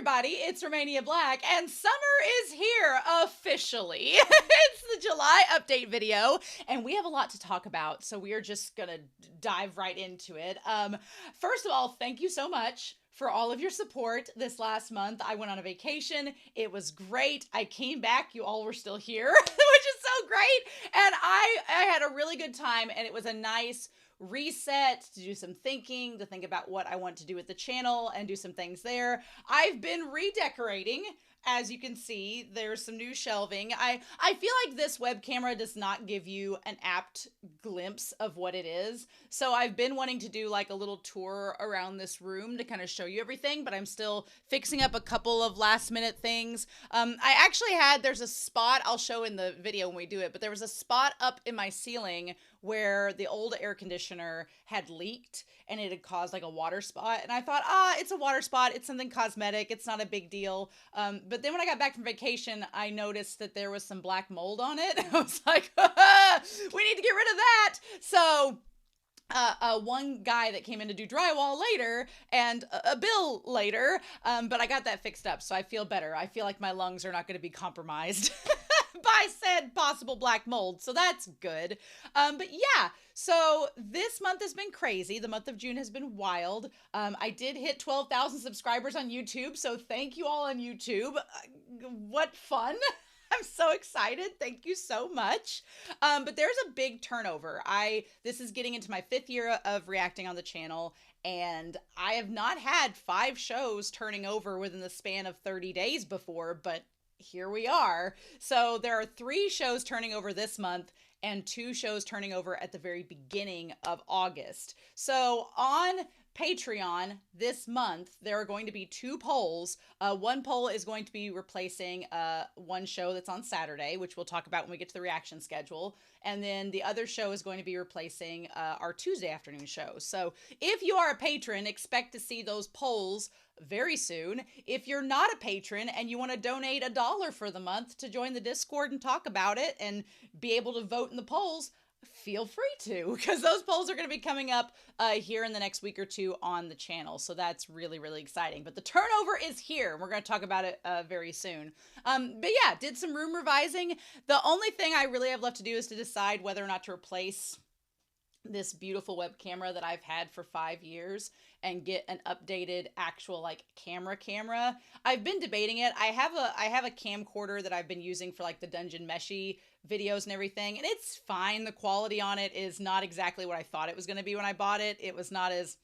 everybody, it's Romania Black, and summer is here officially. It's the July update video, and we have a lot to talk about, so we are just gonna dive right into it. First of all, thank you so much for all of your support this last month. I went on a vacation. It was great. I came back. You all were still here, which is so great. And I had a really good time, and it was a nice reset to do some thinking, to think about what I want to do with the channel and do some things there. I've been redecorating. As you can see, there's some new shelving. I feel like this web camera does not give you an apt glimpse of what it is. So I've been wanting to do like a little tour around this room to kind of show you everything, but I'm still fixing up a couple of last minute things. I actually there's a spot, I'll show in the video when we do it, but there was a spot up in my ceiling where the old air conditioner had leaked and it had caused like a water spot. And I thought, it's a water spot. It's something cosmetic. It's not a big deal. But then when I got back from vacation, I noticed that there was some black mold on it. I was like, we need to get rid of that. So one guy that came in to do drywall later and a bill later, but I got that fixed up. So I feel better. I feel like my lungs are not going to be compromised by said possible black mold. So that's good. But yeah, so this month has been crazy. The month of June has been wild. I did hit 12,000 subscribers on YouTube. So thank you all on YouTube. What fun. I'm so excited. Thank you so much. But there's a big turnover. This is getting into my 5th year of reacting on the channel, and I have not had 5 shows turning over within the span of 30 days before, but here we are. So there are 3 shows turning over this month and 2 shows turning over at the very beginning of August. So on Patreon this month, there are going to be 2 polls. One poll is going to be replacing one show that's on Saturday, which we'll talk about when we get to the reaction schedule. And then the other show is going to be replacing our Tuesday afternoon show. So if you are a patron, expect to see those polls very soon. If you're not a patron and you want to donate $1 for the month to join the Discord and talk about it and be able to vote in the polls, feel free to, because those polls are going to be coming up here in the next week or 2 on the channel. So that's really, really exciting. But the turnover is here. We're going to talk about it very soon. But yeah, did some room revising. The only thing I really have left to do is to decide whether or not to replace this beautiful web camera that I've had for 5 years and get an updated actual like camera. I've been debating it. I have a camcorder that I've been using for like the Dungeon Meshy videos and everything, and it's fine. The quality on it is not exactly what I thought it was going to be when I bought it. It was not as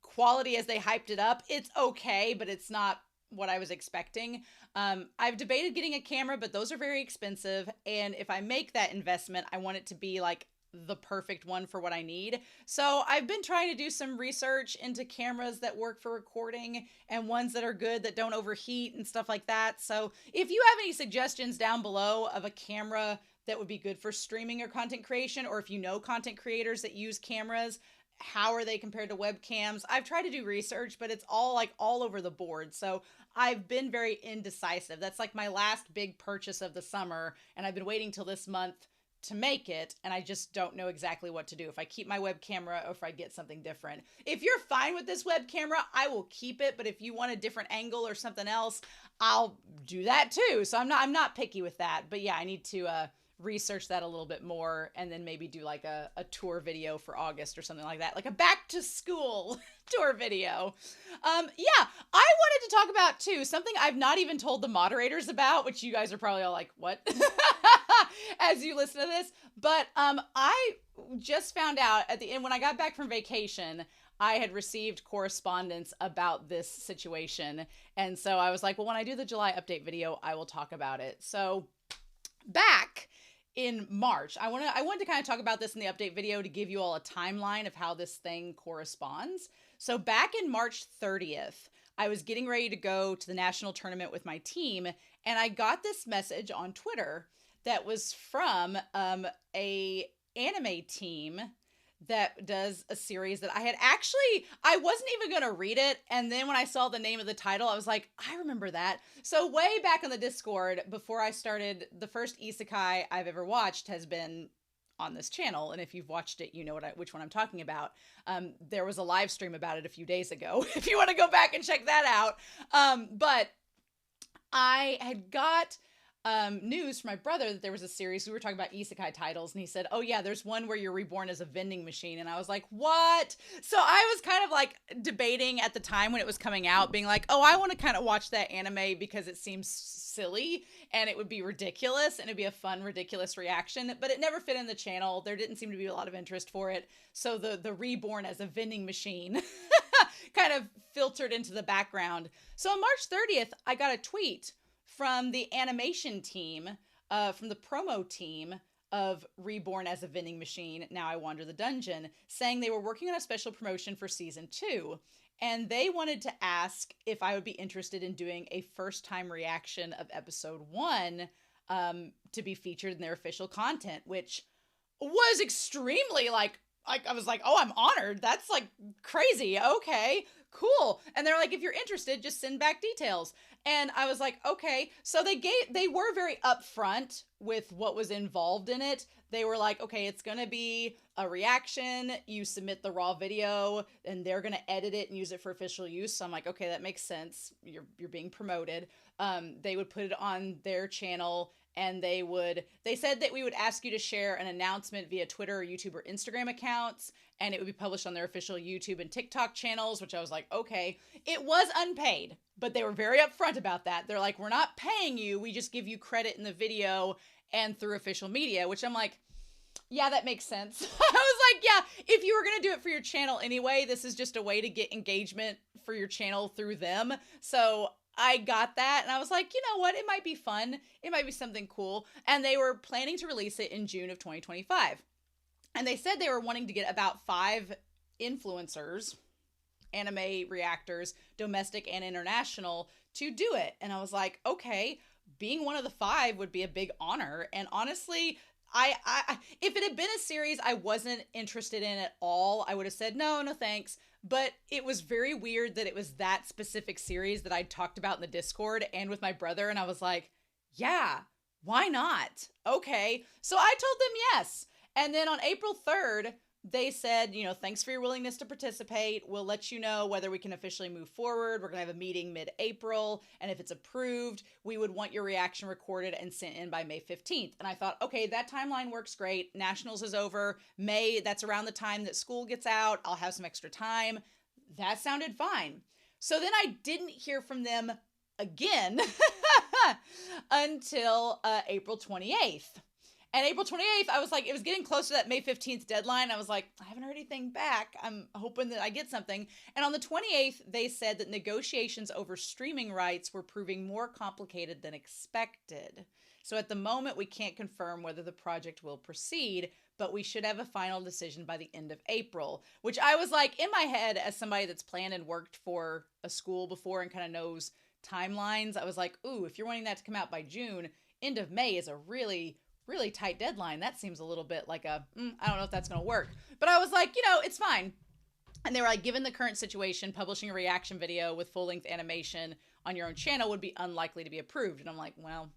quality as they hyped it up. It's okay, but it's not what I was expecting. I've debated getting a camera, but those are very expensive, and if I make that investment, I want it to be like the perfect one for what I need. So I've been trying to do some research into cameras that work for recording and ones that are good, that don't overheat and stuff like that. So if you have any suggestions down below of a camera that would be good for streaming or content creation, or if you know content creators that use cameras, how are they compared to webcams? I've tried to do research, but it's all like all over the board. So I've been very indecisive. That's like my last big purchase of the summer, and I've been waiting till this month to make it, and I just don't know exactly what to do, if I keep my web camera or if I get something different. If you're fine with this web camera, I will keep it, but if you want a different angle or something else, I'll do that too. So I'm not picky with that. But yeah, I need to research that a little bit more, and then maybe do like a tour video for August or something like that, like a back to school tour video. Yeah, I wanted to talk about too something I've not even told the moderators about, which you guys are probably all like, what? As you listen to this. But I just found out at the end when I got back from vacation, I had received correspondence about this situation. And so I was like, well, when I do the July update video, I will talk about it. So back in March, I wanted to kind of talk about this in the update video to give you all a timeline of how this thing corresponds. So back in March 30th, I was getting ready to go to the national tournament with my team, and I got this message on Twitter that was from a anime team that does a series that I wasn't even going to read it. And then when I saw the name of the title, I was like, I remember that. So way back on the Discord, before I started, the first isekai I've ever watched has been on this channel. And if you've watched it, you know which one I'm talking about. There was a live stream about it a few days ago, if you want to go back and check that out. But I had got news from my brother that there was a series. We were talking about isekai titles, and he said, oh yeah, there's one where you're reborn as a vending machine. And I was like, what? So I was kind of like debating at the time when it was coming out, being like, oh, I want to kind of watch that anime because it seems silly and it would be ridiculous and it'd be a fun, ridiculous reaction, but it never fit in the channel. There didn't seem to be a lot of interest for it. So the reborn as a vending machine kind of filtered into the background. So on March 30th, I got a tweet from the animation team, from the promo team of Reborn as a Vending Machine, Now I Wander the Dungeon, saying they were working on a special promotion for season 2. And they wanted to ask if I would be interested in doing a first-time reaction of episode 1 to be featured in their official content, which was extremely like I was like, oh, I'm honored. That's like crazy. Okay, cool. And they're like, if you're interested, just send back details. And I was like, okay. So they were very upfront with what was involved in it. They were like, okay, it's going to be a reaction. You submit the raw video and they're going to edit it and use it for official use. So I'm like, okay, that makes sense. You're being promoted. They would put it on their channel, and they said that we would ask you to share an announcement via Twitter or YouTube or Instagram accounts, and it would be published on their official YouTube and TikTok channels, which I was like, okay. It was unpaid, but they were very upfront about that. They're like, we're not paying you. We just give you credit in the video and through official media, which I'm like, yeah, that makes sense. I was like, yeah, if you were going to do it for your channel anyway, this is just a way to get engagement for your channel through them. So I got that, and I was like, you know what? It might be fun. It might be something cool. And they were planning to release it in June of 2025. And they said they were wanting to get about 5 influencers, anime reactors, domestic and international, to do it. And I was like, okay, being one of the 5 would be a big honor. And honestly, I if it had been a series I wasn't interested in at all, I would have said, no thanks. But it was very weird that it was that specific series that I talked about in the Discord and with my brother. And I was like, yeah, why not? Okay. So I told them yes. And then on April 3rd, they said, thanks for your willingness to participate. We'll let you know whether we can officially move forward. We're going to have a meeting mid-April. And if it's approved, we would want your reaction recorded and sent in by May 15th. And I thought, okay, that timeline works great. Nationals is over. May, that's around the time that school gets out. I'll have some extra time. That sounded fine. So then I didn't hear from them again until April 28th. And April 28th, I was like, it was getting close to that May 15th deadline. I was like, I haven't heard anything back. I'm hoping that I get something. And on the 28th, they said that negotiations over streaming rights were proving more complicated than expected. So at the moment, we can't confirm whether the project will proceed, but we should have a final decision by the end of April, which I was like, in my head, as somebody that's planned and worked for a school before and kind of knows timelines, I was like, ooh, if you're wanting that to come out by June, end of May is a really tight deadline. That seems a little bit like I don't know if that's going to work. But I was like, it's fine. And they were like, given the current situation, publishing a reaction video with full-length animation on your own channel would be unlikely to be approved. And I'm like, well,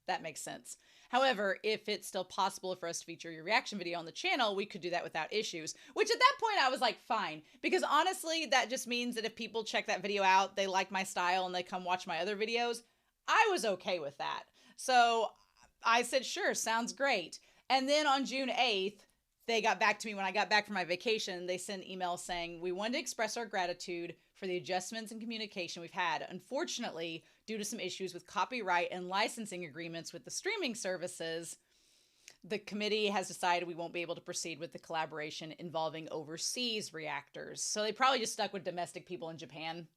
that makes sense. However, if it's still possible for us to feature your reaction video on the channel, we could do that without issues. Which at that point I was like, fine. Because honestly, that just means that if people check that video out, they like my style and they come watch my other videos, I was okay with that. So I said, sure, sounds great. And then on June 8th, they got back to me when I got back from my vacation. They sent an email saying, we wanted to express our gratitude for the adjustments and communication we've had. Unfortunately, due to some issues with copyright and licensing agreements with the streaming services, the committee has decided we won't be able to proceed with the collaboration involving overseas reactors. So they probably just stuck with domestic people in Japan,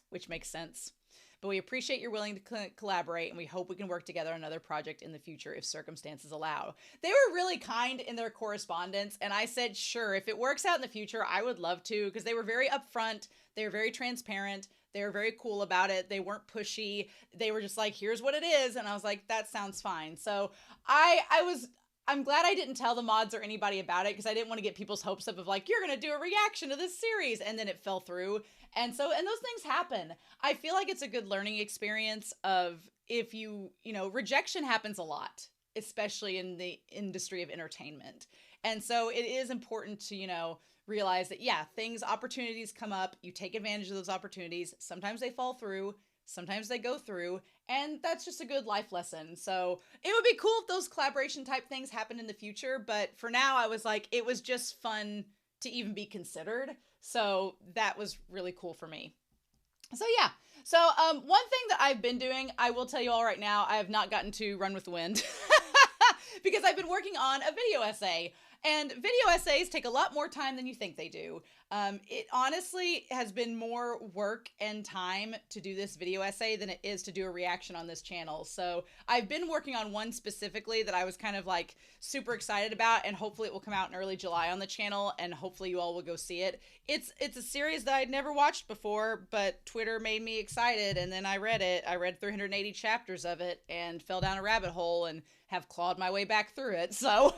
which makes sense. But we appreciate you're willing to collaborate, and we hope we can work together on another project in the future if circumstances allow. They were really kind in their correspondence, and I said, sure, if it works out in the future, I would love to, because they were very upfront, they were very transparent, they were very cool about it, they weren't pushy, they were just like, here's what it is, and I was like, that sounds fine. So I'm glad I didn't tell the mods or anybody about it, because I didn't want to get people's hopes up of like, you're going to do a reaction to this series, and then it fell through. And those things happen. I feel like it's a good learning experience of if rejection happens a lot. especially in the industry of entertainment. And so it is important to, realize that, yeah, opportunities come up, you take advantage of those opportunities. Sometimes they fall through, sometimes they go through, and that's just a good life lesson. So it would be cool if those collaboration type things happen in the future, but for now I was like, it was just fun to even be considered. So that was really cool for me. So yeah. So one thing that I've been doing, I will tell you all right now, I have not gotten to run with the wind because I've been working on a video essay. And video essays take a lot more time than you think they do. It honestly has been more work and time to do this video essay than it is to do a reaction on this channel. So I've been working on one specifically that I was kind of like super excited about, and hopefully it will come out in early July on the channel, and hopefully you all will go see it. It's a series that I'd never watched before, but Twitter made me excited, and then I read it. I read 380 chapters of it and fell down a rabbit hole and have clawed my way back through it. So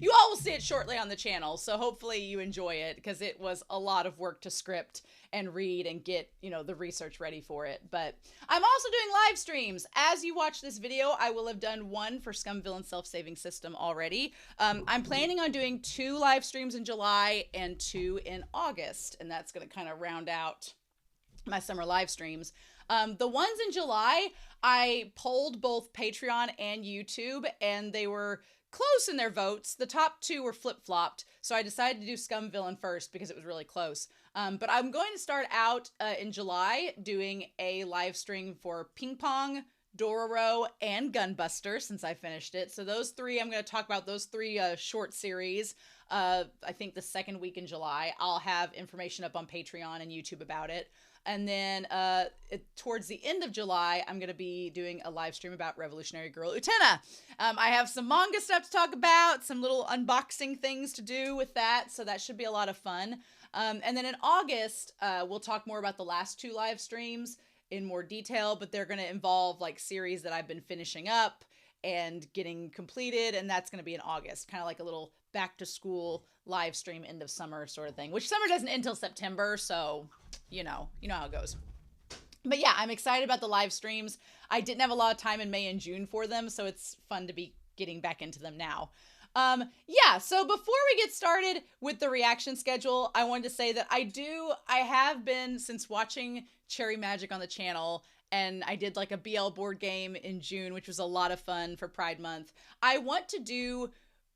you all will see it shortly on the channel, so hopefully you enjoy it, because it was a lot of work to script and read and get, the research ready for it. But I'm also doing live streams. As you watch this video, I will have done one for Scum Villain Self-Saving System already. I'm planning on doing 2 live streams in July and 2 in August, and that's going to kind of round out my summer live streams. The ones in July, I polled both Patreon and YouTube, and they were close in their votes. The top 2 were flip-flopped, so I decided to do Scum Villain first because it was really close. But I'm going to start out in July doing a live stream for Ping Pong, Dororo, and Gunbuster, since I finished it. So those 3, I'm going to talk about those 3 short series. I think the second week in July. I'll have information up on Patreon and YouTube about it. And then towards the end of July, I'm going to be doing a live stream about Revolutionary Girl Utena. I have some manga stuff to talk about, some little unboxing things to do with that, so that should be a lot of fun. And then in August, we'll talk more about the last 2 live streams in more detail, but they're going to involve like series that I've been finishing up and getting completed, and that's going to be in August, kind of like a little back to school live stream end of summer sort of thing, which summer doesn't end until September, so you know how it goes. But yeah, I'm excited about the live streams. I didn't have a lot of time in May and June for them, so it's fun to be getting back into them now. Yeah, so before we get started with the reaction schedule, I wanted to say that I have been, since watching Cherry Magic on the channel, and I did like a BL board game in June, which was a lot of fun for Pride Month. I want to do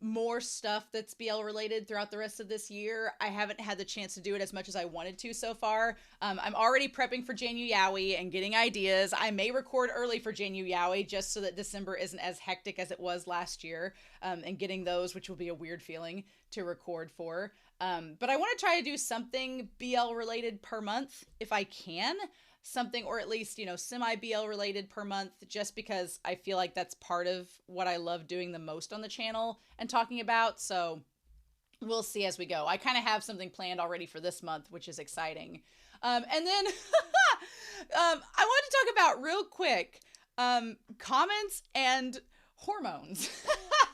more stuff that's BL related throughout the rest of this year. I haven't had the chance to do it as much as I wanted to so far. I'm already prepping for Janu Yaoi and getting ideas. I may record early for Janu Yaoi just so that December isn't as hectic as it was last year, and getting those, which will be a weird feeling to record for. But I want to try to do something BL related per month if I can. Something, or at least, semi-BL related per month, just because I feel like that's part of what I love doing the most on the channel and talking about. So we'll see as we go. I kind of have something planned already for this month, which is exciting. And then I want to talk about real quick comments and hormones.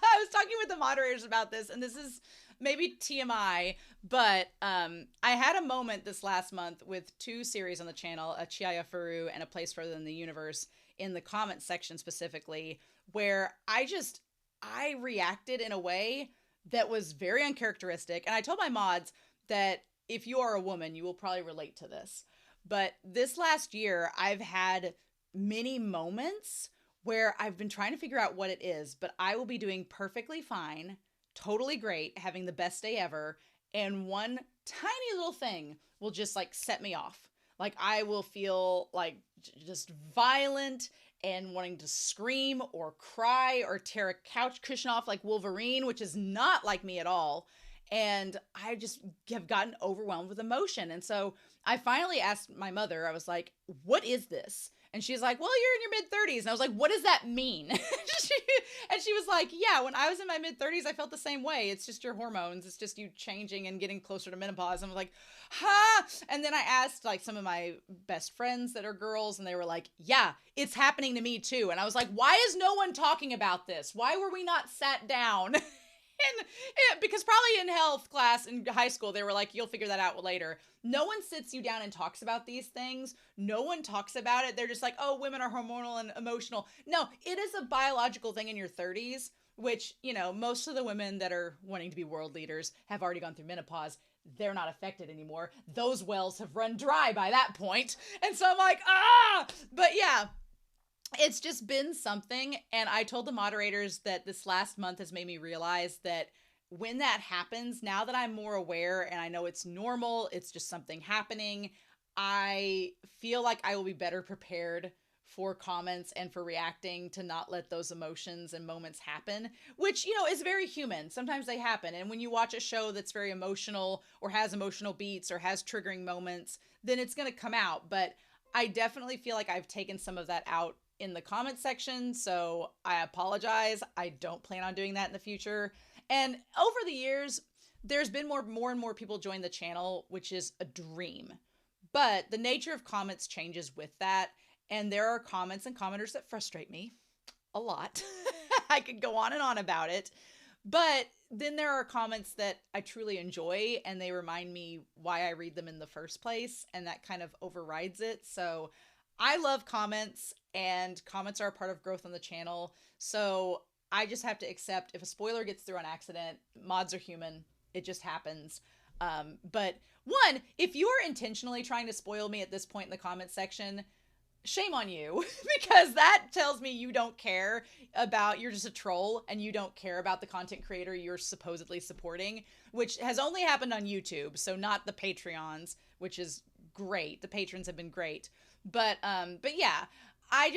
I was talking with the moderators about this, and this is maybe TMI, but I had a moment this last month with 2 series on the channel, a Chiaya Furu and A Place Further Than the Universe, in the comment section specifically, where I reacted in a way that was very uncharacteristic. And I told my mods that if you are a woman, you will probably relate to this. But this last year, I've had many moments where I've been trying to figure out what it is, but I will be doing perfectly fine, totally great, having the best day ever, and one tiny little thing will just like set me off. Like I will feel like just violent and wanting to scream or cry or tear a couch cushion off like Wolverine, which is not like me at all. And I just have gotten overwhelmed with emotion. And so I finally asked my mother, I was like, what is this? And she's like, well, you're in your mid-30s. And I was like, what does that mean? And she was like, yeah, when I was in my mid-30s, I felt the same way. It's just your hormones. It's just you changing and getting closer to menopause. And I was like, huh? And then I asked like some of my best friends that are girls, and they were like, yeah, it's happening to me too. And I was like, why is no one talking about this? Why were we not sat down Because probably in health class in high school, they were like, you'll figure that out later. No one sits you down and talks about these things. No one talks about it. They're just like, oh, women are hormonal and emotional. No, it is a biological thing in your 30s, which, you know, most of the women that are wanting to be world leaders have already gone through menopause. They're not affected anymore. Those wells have run dry by that point. And so I'm like, but yeah. It's just been something, and I told the moderators that this last month has made me realize that when that happens, now that I'm more aware and I know it's normal, it's just something happening, I feel like I will be better prepared for comments and for reacting to not let those emotions and moments happen, which, you know, is very human. Sometimes they happen, and when you watch a show that's very emotional or has emotional beats or has triggering moments, then it's going to come out, but I definitely feel like I've taken some of that out in the comment section, so I apologize. I don't plan on doing that in the future. And over the years, there's been more and more people join the channel, which is a dream. But the nature of comments changes with that, and there are comments and commenters that frustrate me a lot. I could go on and on about it. But then there are comments that I truly enjoy, and they remind me why I read them in the first place, and that kind of overrides it. So I love comments, and comments are a part of growth on the channel. So I just have to accept if a spoiler gets through on accident, mods are human. It just happens. But one, if you're intentionally trying to spoil me at this point in the comment section, shame on you, because that tells me you don't care about, you're just a troll and you don't care about the content creator you're supposedly supporting, which has only happened on YouTube. So not the Patreons, which is great. The patrons have been great. But yeah, I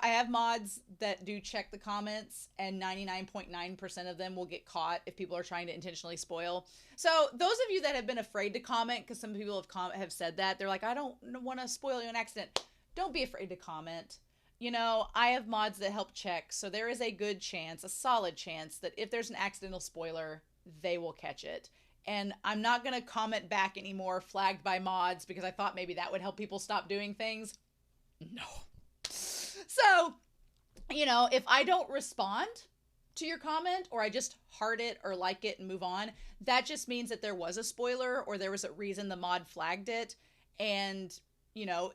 have mods that do check the comments, and 99.9% of them will get caught if people are trying to intentionally spoil. So those of you that have been afraid to comment, because some people have said that, they're like, I don't want to spoil you an accident. Don't be afraid to comment. You know, I have mods that help check, so there is a good chance, a solid chance, that if there's an accidental spoiler, they will catch it. And I'm not going to comment back anymore flagged by mods, because I thought maybe that would help people stop doing things. No. So, you know, if I don't respond to your comment, or I just heart it or like it and move on, that just means that there was a spoiler, or there was a reason the mod flagged it. And, you know,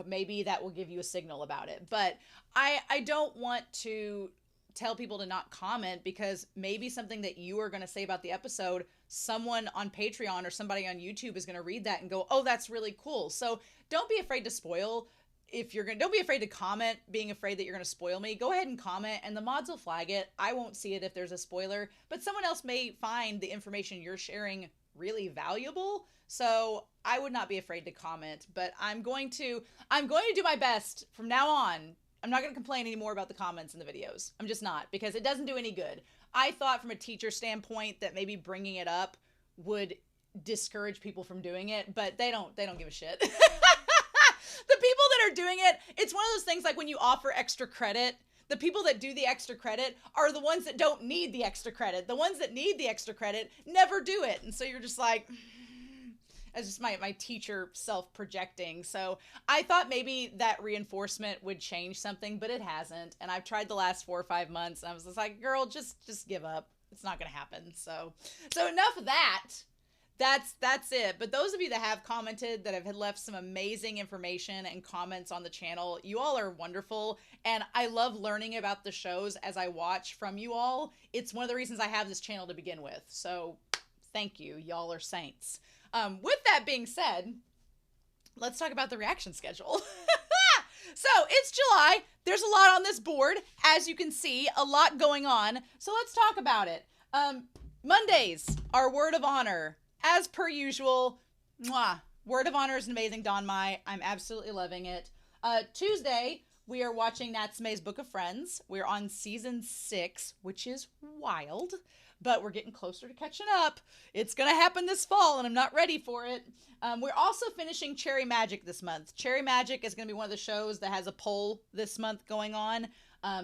maybe that will give you a signal about it. But I don't want to tell people to not comment, because maybe something that you are going to say about the episode, someone on Patreon or somebody on YouTube is going to read that and go, oh, that's really cool. So don't be afraid to spoil. Don't be afraid to comment, being afraid that you're going to spoil me. Go ahead and comment, and the mods will flag it. I won't see it if there's a spoiler, but someone else may find the information you're sharing really valuable. So I would not be afraid to comment, but I'm going to do my best from now on. I'm not going to complain anymore about the comments in the videos. I'm just not, because it doesn't do any good. I thought from a teacher standpoint that maybe bringing it up would discourage people from doing it, but they don't give a shit. The people that are doing it, it's one of those things like when you offer extra credit, the people that do the extra credit are the ones that don't need the extra credit. The ones that need the extra credit never do it. And so you're just like, it's just my teacher self-projecting. So I thought maybe that reinforcement would change something, but it hasn't. And I've tried the last 4 or 5 months, and I was just like, girl, just give up. It's not going to happen. So enough of that. That's it. But those of you that have commented, that have left some amazing information and comments on the channel, you all are wonderful. And I love learning about the shows as I watch from you all. It's one of the reasons I have this channel to begin with. So thank you. Y'all are saints. With that being said, let's talk about the reaction schedule. So it's July. There's a lot on this board. As you can see, a lot going on. So let's talk about it. Mondays, our Word of Honor. As per usual, mwah, Word of Honor is an amazing Donmai. I'm absolutely loving it. Tuesday, we are watching Natsume's Book of Friends. We're on season 6, which is wild, but we're getting closer to catching up. It's going to happen this fall, and I'm not ready for it. We're also finishing Cherry Magic this month. Cherry Magic is going to be one of the shows that has a poll this month going on.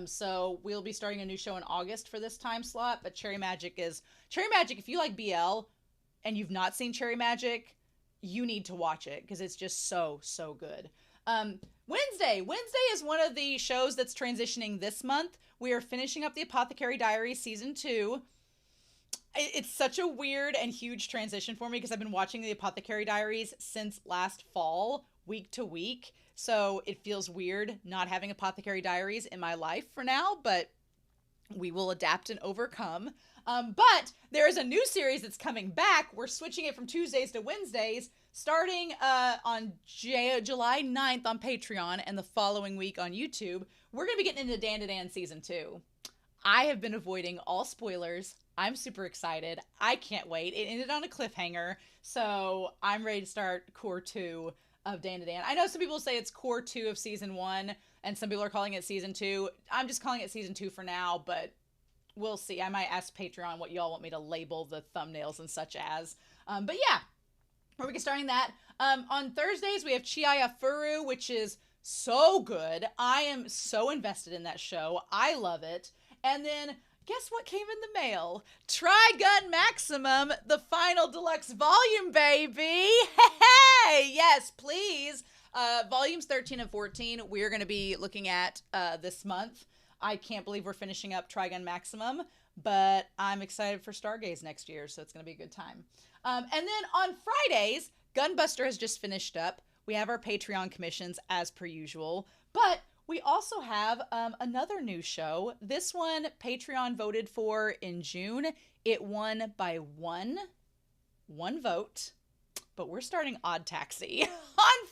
So we'll be starting a new show in August for this time slot, but Cherry Magic, if you like BL and you've not seen Cherry Magic, you need to watch it, because it's just so good. Wednesday is one of the shows that's transitioning this month. We are finishing up the Apothecary Diaries season 2. It's such a weird and huge transition for me because I've been watching the Apothecary Diaries since last fall, week to week. So it feels weird not having Apothecary Diaries in my life for now, but we will adapt and overcome. But there is a new series that's coming back. We're switching it from Tuesdays to Wednesdays, starting on July 9th on Patreon and the following week on YouTube. We're going to be getting into Dan to Dan Season 2. I have been avoiding all spoilers. I'm super excited. I can't wait. It ended on a cliffhanger, so I'm ready to start Core 2 of Dan to Dan. I know some people say it's Core 2 of Season 1, and some people are calling it Season 2. I'm just calling it Season 2 for now, but we'll see. I might ask Patreon what y'all want me to label the thumbnails and such as. But yeah, we're going to be starting that. On Thursdays, we have Chiaya Furu, which is so good. I am so invested in that show. I love it. And then, guess what came in the mail? Trigun Maximum, the final deluxe volume, baby! Hey! Yes, please! Volumes 13 and 14, we're going to be looking at this month. I can't believe we're finishing up Trigun Maximum, but I'm excited for Stargaze next year, so it's going to be a good time. And then on Fridays, Gunbuster has just finished up. We have our Patreon commissions as per usual, but we also have another new show. This one, Patreon voted for in June. It won by one vote. But we're starting Odd Taxi on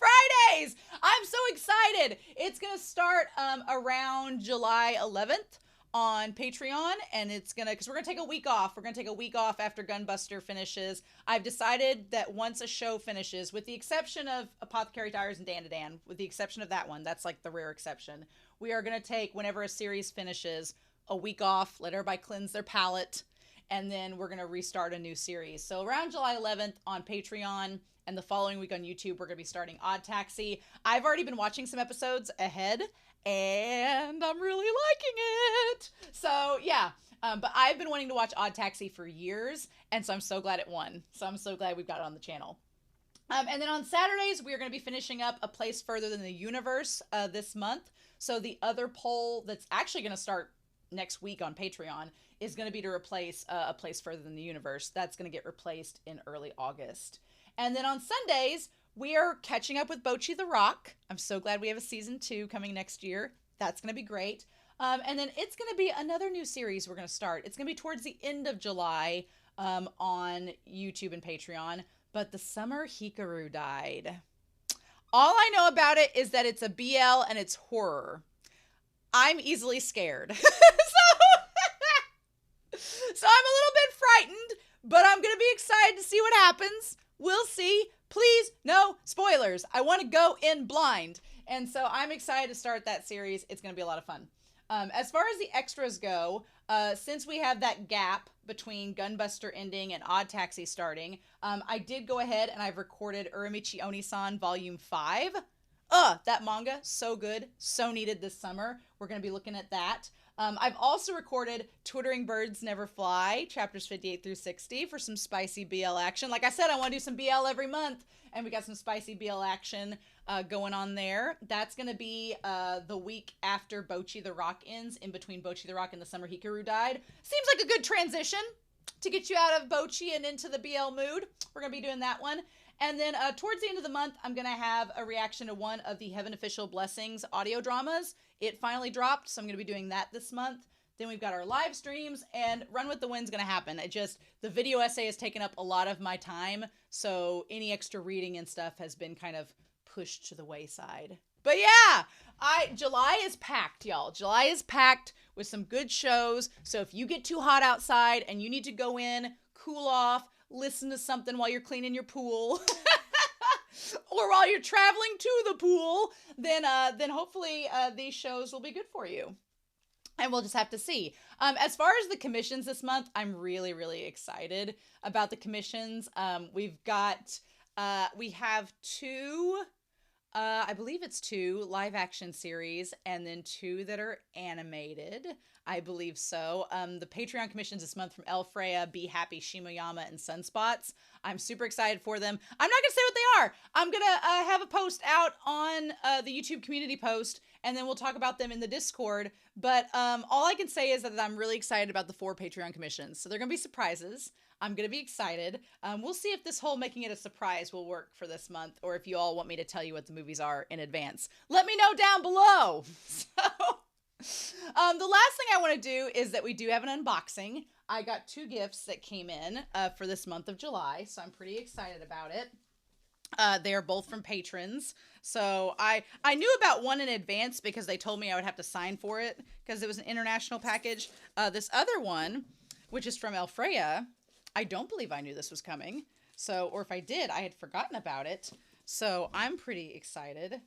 Fridays. I'm so excited. It's going to start around July 11th on Patreon, and it's going to, because we're going to take a week off. We're going to take a week off after Gunbuster finishes. I've decided that once a show finishes, with the exception of Apothecary Diaries and Dan to Dan, with the exception of that one, that's like the rare exception, we are going to take, whenever a series finishes, a week off, let everybody cleanse their palate, and then we're going to restart a new series. So around July 11th on Patreon, and the following week on YouTube, we're going to be starting Odd Taxi. I've already been watching some episodes ahead, and I'm really liking it. So yeah, but I've been wanting to watch Odd Taxi for years, and so I'm so glad it won. So I'm so glad we've got it on the channel. And then on Saturdays, we are going to be finishing up A Place Further Than the Universe this month. So the other poll that's actually going to start next week on Patreon is going to be to replace A Place Further Than the Universe. That's going to get replaced in early August. And then on Sundays, we are catching up with Bocchi the Rock. I'm so glad we have a season 2 coming next year. That's going to be great. And then it's going to be another new series we're going to start. It's going to be towards the end of July on YouTube and Patreon. But the summer Hikaru died. All I know about it is that it's a BL and it's horror. I'm easily scared. So I'm a little bit frightened, but I'm going to be excited to see what happens. We'll see. Please, no spoilers. I want to go in blind. And so I'm excited to start that series. It's going to be a lot of fun. As far as the extras go, since we have that gap between Gunbuster ending and Odd Taxi starting, I did go ahead and I've recorded Uramichi Onisan Volume 5. That manga, so good, so needed this summer. We're going to be looking at that. I've also recorded Twittering Birds Never Fly, chapters 58 through 60, for some spicy BL action. Like I said, I want to do some BL every month, and we got some spicy BL action going on there. That's going to be the week after Bocchi the Rock ends, in between Bocchi the Rock and the summer Hikaru died. Seems like a good transition to get you out of Bocchi and into the BL mood. We're going to be doing that one. And then towards the end of the month, I'm going to have a reaction to one of the Heaven Official Blessings audio dramas. It finally dropped, so I'm going to be doing that this month. Then we've got our live streams, and Run With The Wind's going to happen. The video essay has taken up a lot of my time, so any extra reading and stuff has been kind of pushed to the wayside. But yeah, July is packed, y'all. July is packed with some good shows, so if you get too hot outside and you need to go in, cool off, listen to something while you're cleaning your pool, or while you're traveling to the pool, then hopefully these shows will be good for you. And we'll just have to see. As far as the commissions this month, I'm really, really excited about the commissions. We have two I believe it's 2 live action series and then 2 that are animated. I believe so. The Patreon commissions this month from Freya, BeHappy, Shimoyama, and Sunspots. I'm super excited for them. I'm not going to say what they are. I'm going to have a post out on the YouTube community post, and then we'll talk about them in the Discord. But all I can say is that I'm really excited about the 4 Patreon commissions. So they're going to be surprises. I'm going to be excited. We'll see if this whole making it a surprise will work for this month, or if you all want me to tell you what the movies are in advance. Let me know down below. The last thing I want to do is that we do have an unboxing. I got 2 gifts that came in for this month of July, so I'm pretty excited about it. They are both from patrons. So I knew about one in advance because they told me I would have to sign for it because it was an international package. This other one, which is from Freya, I don't believe I knew this was coming. So, or if I did, I had forgotten about it. So I'm pretty excited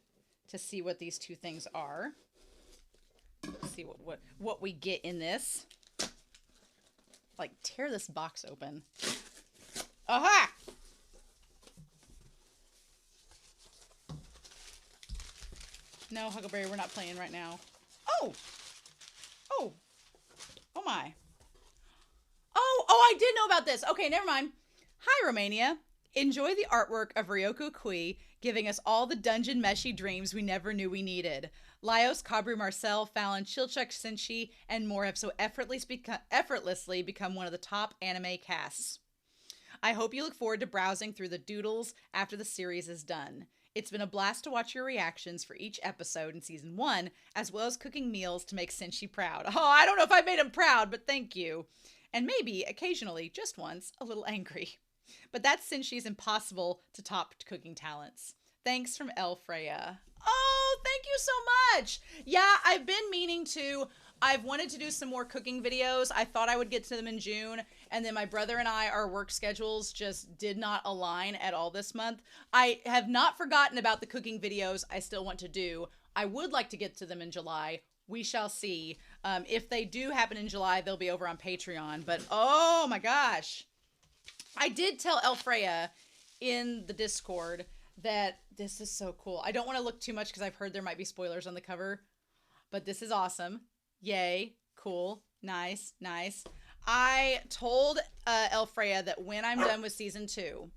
to see what these 2 things are. Let's see what we get in this. Like, tear this box open. Aha! No, Huckleberry, we're not playing right now. Oh! Oh! Oh my. Oh, I did know about this. Okay, never mind. Hi, Romania. Enjoy the artwork of Ryoku Kui, giving us all the dungeon meshy dreams we never knew we needed. Laios, Kabru, Marcel, Fallon, Chilchuk, Senshi, and more have so effortlessly become one of the top anime casts. I hope you look forward to browsing through the doodles after the series is done. It's been a blast to watch your reactions for each episode in season 1, as well as cooking meals to make Senshi proud. Oh, I don't know if I made him proud, but thank you. And maybe, occasionally, just once, a little angry. But that's Senshi's impossible to top cooking talents. Thanks from Freya. Oh, thank you so much. Yeah, I've been meaning to. I've wanted to do some more cooking videos. I thought I would get to them in June, and then my brother and I, our work schedules just did not align at all this month. I have not forgotten about the cooking videos I still want to do. I would like to get to them in July. We shall see. If they do happen in July, they'll be over on Patreon. But oh my gosh. I did tell Freya in the Discord that this is so cool. I don't want to look too much because I've heard there might be spoilers on the cover. But this is awesome. Yay. Cool. Nice. Nice. I told Freya that when I'm done with season 2,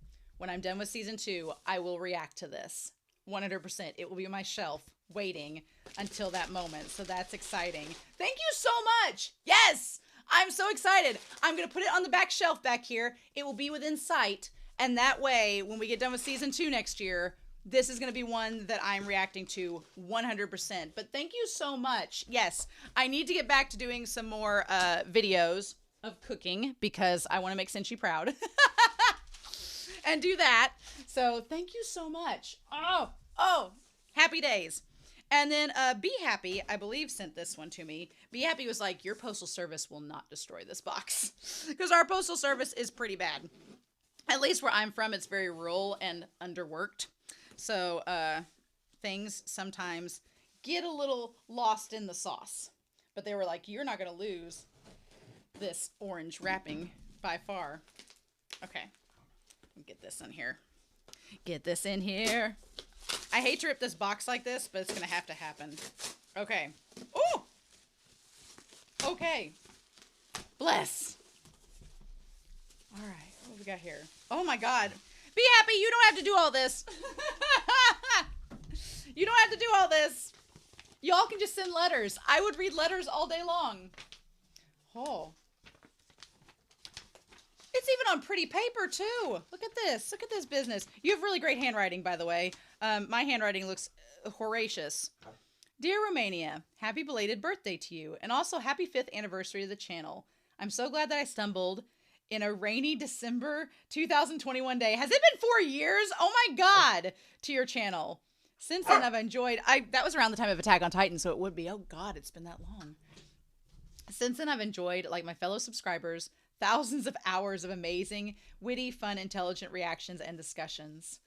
I will react to this. 100%. It will be on my shelf waiting until that moment. So that's exciting. Thank you so much. Yes. I'm so excited. I'm going to put it on the back shelf back here. It will be within sight. And that way, when we get done with season 2 next year, this is going to be one that I'm reacting to 100%. But thank you so much. Yes, I need to get back to doing some more videos of cooking because I want to make Senshi proud. And do that. So thank you so much. Oh, happy days. And then BeHappy, I believe, sent this one to me. BeHappy was like, your postal service will not destroy this box. Because our postal service is pretty bad. At least where I'm from, it's very rural and underworked. So things sometimes get a little lost in the sauce. But they were like, you're not going to lose this orange wrapping by far. Okay. Get this in here. Get this in here. I hate to rip this box like this, but it's going to happen. Okay. Oh! Okay. Bless. All right. What do we got here? Oh my God. BeHappy, you don't have to do all this. You don't have to do all this. Y'all can just send letters. I would read letters all day long. Oh. It's even on pretty paper, too. Look at this. Look at this business. You have really great handwriting, by the way. My handwriting looks horrendous. Dear Romania, happy belated birthday to you, and also happy 5th anniversary of the channel. I'm so glad that I stumbled in a rainy December 2021 day. Has it been 4 years? Oh my God, to your channel. Since then, I've enjoyed... that was around the time of Attack on Titan, so it would be. Oh God, it's been that long. Since then, I've enjoyed, like my fellow subscribers, thousands of hours of amazing, witty, fun, intelligent reactions and discussions.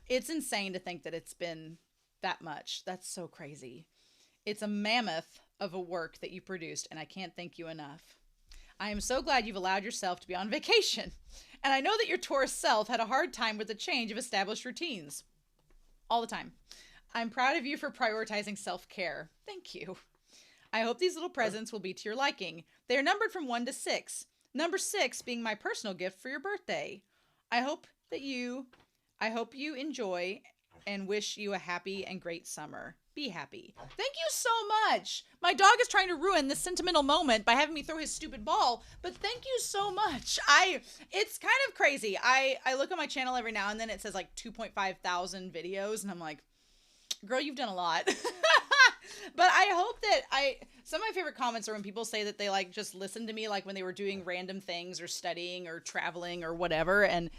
It's insane to think that it's been that much. That's so crazy. It's a mammoth of a work that you produced, and I can't thank you enough. I am so glad you've allowed yourself to be on vacation. And I know that your tourist self had a hard time with the change of established routines. All the time. I'm proud of you for prioritizing self-care. Thank you. I hope these little presents will be to your liking. They are numbered from 1 to 6. Number 6 being my personal gift for your birthday. I hope you enjoy and wish you a happy and great summer. Be happy. Thank you so much. My dog is trying to ruin this sentimental moment by having me throw his stupid ball, but thank you so much. It's kind of crazy. I look at my channel every now and then. It says like 2.5 thousand videos, and I'm like, girl, you've done a lot. But I hope that some of my favorite comments are when people say that they like just listen to me like when they were doing random things or studying or traveling or whatever. And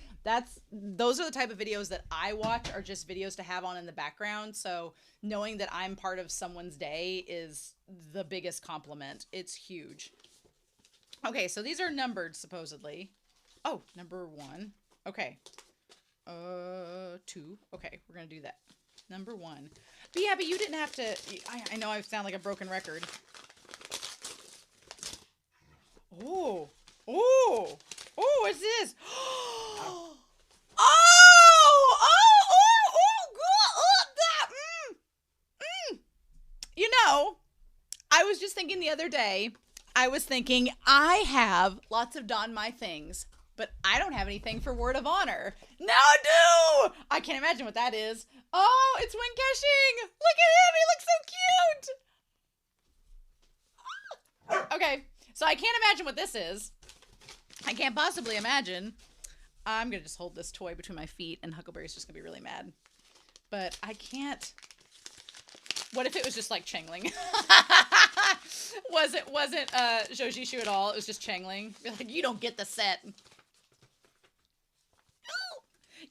those are the type of videos that I watch, are just videos to have on in the background. So knowing that I'm part of someone's day is the biggest compliment. It's huge. Okay, so these are numbered supposedly. Oh, number 1. Okay. 2. Okay, we're gonna do that. Number 1. Be happy you didn't have to. I know I sound like a broken record. Oh, what's this? Oh, that. You know, I was just thinking the other day. I have lots of Don My things, but I don't have anything for Word of Honor. Now I do! I can't imagine what that is. Oh, it's Winkeshing! Look at him! He looks so cute! Okay, so I can't imagine what this is. I can't possibly imagine. I'm gonna just hold this toy between my feet, and Huckleberry's just gonna be really mad. But I can't. What if it was just like Changling? wasn't Zhojishu at all. It was just Changling. Like, you don't get the set.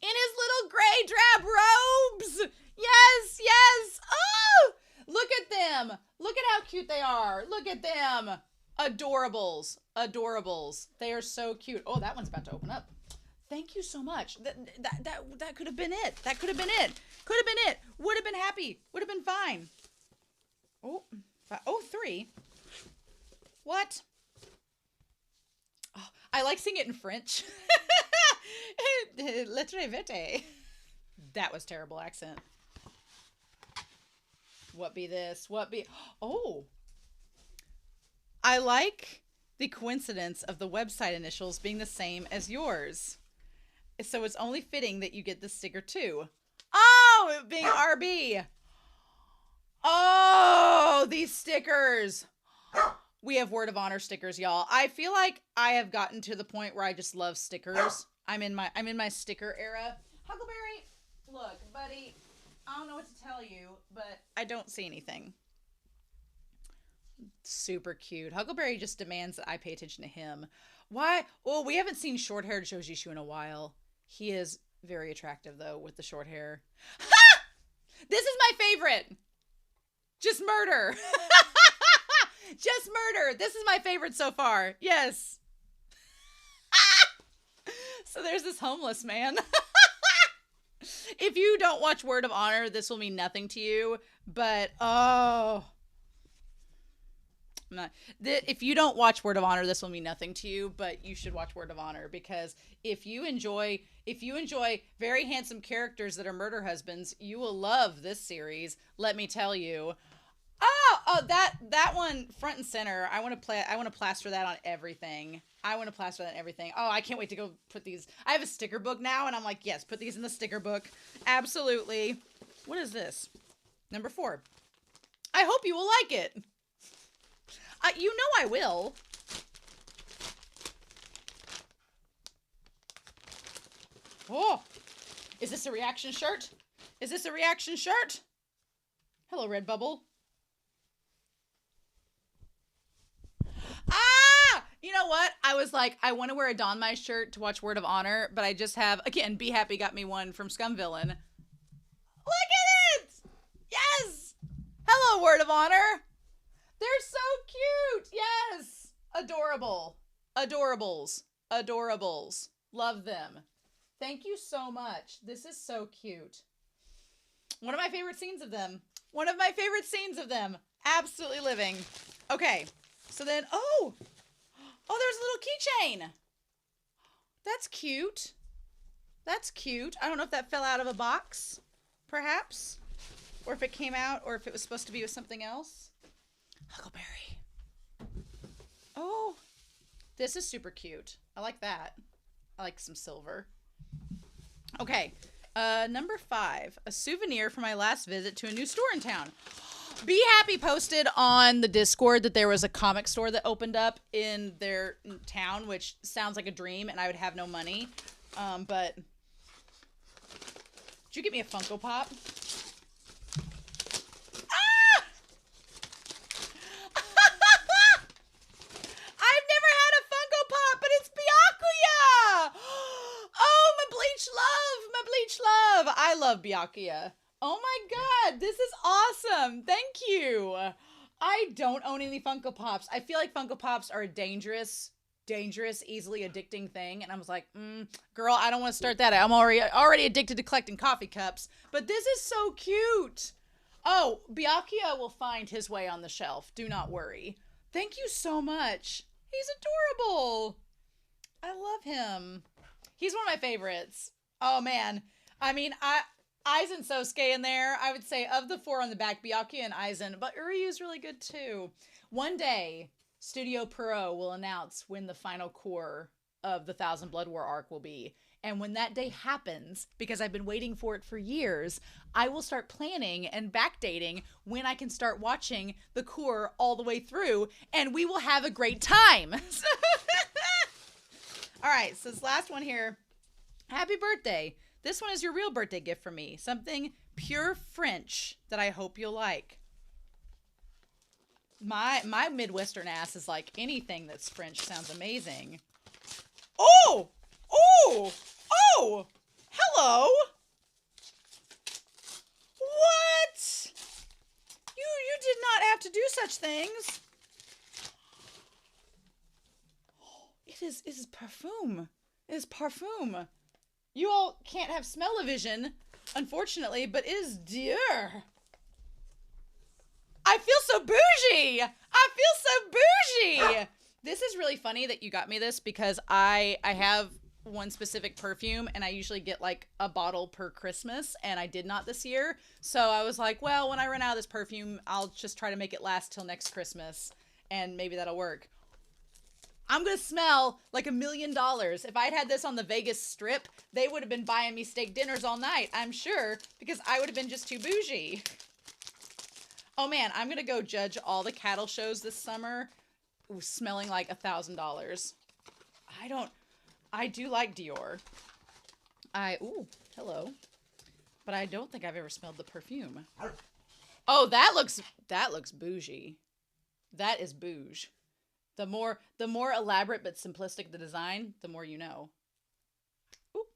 In his little gray drab robes. Yes, yes. Oh, look at them. Look at how cute they are. Look at them. Adorables. Adorables. They are so cute. Oh, that one's about to open up. Thank you so much. That could have been it. That could have been it. Could have been it. Would have been happy. Would have been fine. Oh, 3. What? Oh, I like seeing it in French. Lettre vete. That was terrible accent. What be this? What be... Oh. I like the coincidence of the website initials being the same as yours. So it's only fitting that you get the sticker too. Oh, it being RB. Oh, these stickers. We have Word of Honor stickers, y'all. I feel like I have gotten to the point where I just love stickers. I'm in my sticker era. Huckleberry, look, buddy, I don't know what to tell you, but I don't see anything. Super cute. Huckleberry just demands that I pay attention to him. Why? Oh, we haven't seen short-haired Zhojishu in a while. He is very attractive, though, with the short hair. Ha! This is my favorite. Just murder. Just murder. This is my favorite so far. Yes. So there's this homeless man. If you don't watch Word of Honor, this will mean nothing to you. But, oh... If you don't watch Word of Honor, this will mean nothing to you, but you should watch Word of Honor, because if you enjoy very handsome characters that are murder husbands, you will love this series. Let me tell you. Oh, that one front and center. I want to plaster that on everything. Oh, I can't wait to go put these. I have a sticker book now, and I'm like, yes, put these in the sticker book. Absolutely. What is this? Number 4. I hope you will like it. You know I will. Oh, is this a reaction shirt? Is this a reaction shirt? Hello, Redbubble. Ah! You know what? I was like, I want to wear a Don My shirt to watch Word of Honor, but I just have, again, BeHappy got me one from Scumvillain. Look at it! Yes! Hello, Word of Honor. They're so cute. Yes. Adorable. Adorables. Adorables. Love them. Thank you so much. This is so cute. One of my favorite scenes of them. One of my favorite scenes of them. Absolutely living. Okay. So then, oh, there's a little keychain. That's cute. That's cute. I don't know if that fell out of a box, perhaps. or if it came out, or if it was supposed to be with something else. Huckleberry. Oh, this is super cute. I like that. I like some silver. Okay, number 5, a souvenir from my last visit to a new store in town. BeHappy posted on the Discord that there was a comic store that opened up in their town, which sounds like a dream, and I would have no money. But did you get me a Funko Pop? Ah! I've never had a Funko Pop, but it's Byakuya! Oh, my bleach love! My bleach love! I love Byakuya. Oh my god, this is awesome. Thank you. I don't own any Funko Pops. I feel like Funko Pops are a dangerous, easily addicting thing. And I was like, girl, I don't want to start that. I'm already addicted to collecting coffee cups. But this is so cute. Oh, Byakuya will find his way on the shelf. Do not worry. Thank you so much. He's adorable. I love him. He's one of my favorites. Oh, man. I mean, Aizen Sosuke in there. I would say of the 4 on the back, Byakuya and Aizen, but Uryu's really good too. One day, Studio Pierrot will announce when the final core of the Thousand Blood War arc will be. And when that day happens, because I've been waiting for it for years, I will start planning and backdating when I can start watching the core all the way through, and we will have a great time. All right, so this last one here. Happy birthday. This one is your real birthday gift from me. Something pure French that I hope you'll like. My Midwestern ass is like anything that's French sounds amazing. Oh! Oh! Oh! Hello! What? You did not have to do such things. It is perfume. It is parfum. You all can't have smell-o-vision, unfortunately, but it is dear. I feel so bougie. I feel so bougie. This is really funny that you got me this because I have one specific perfume and I usually get like a bottle per Christmas and I did not this year. So I was like, well, when I run out of this perfume, I'll just try to make it last till next Christmas and maybe that'll work. I'm gonna smell like $1 million. If I'd had this on the Vegas Strip, they would have been buying me steak dinners all night, I'm sure, because I would have been just too bougie. Oh man, I'm gonna go judge all the cattle shows this summer smelling like $1,000. I do like Dior. Ooh, hello. But I don't think I've ever smelled the perfume. Oh, that looks bougie. That is bouge. The more elaborate but simplistic the design, the more you know. Ooh.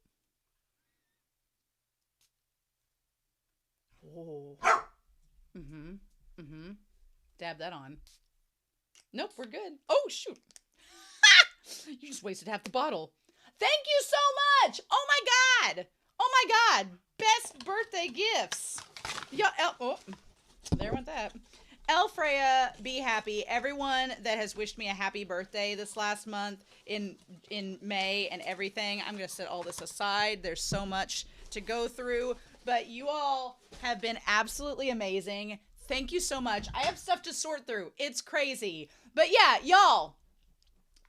Oh. Dab that on. Nope, we're good. Oh, shoot. You just wasted half the bottle. Thank you so much. Oh my god. Oh my god. Best birthday gifts. Yeah. Oh, there went that. Freya, BeHappy, everyone that has wished me a happy birthday this last month in May and everything. I'm going to set all this aside. There's so much to go through, but you all have been absolutely amazing. Thank you so much. I have stuff to sort through. It's crazy. But yeah, y'all,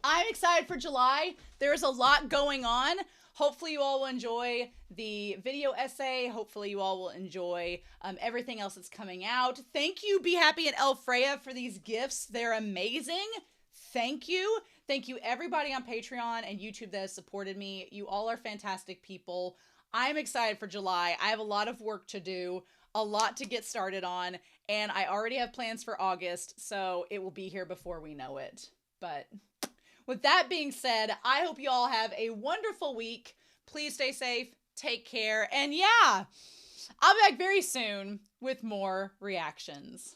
I'm excited for July. There's a lot going on. Hopefully you all will enjoy the video essay. Hopefully you all will enjoy everything else that's coming out. Thank you, BeHappy and Freya, for these gifts. They're amazing. Thank you. Thank you, everybody on Patreon and YouTube that has supported me. You all are fantastic people. I'm excited for July. I have a lot of work to do, a lot to get started on, and I already have plans for August, so it will be here before we know it. But with that being said, I hope you all have a wonderful week. Please stay safe, take care, and yeah, I'll be back very soon with more reactions.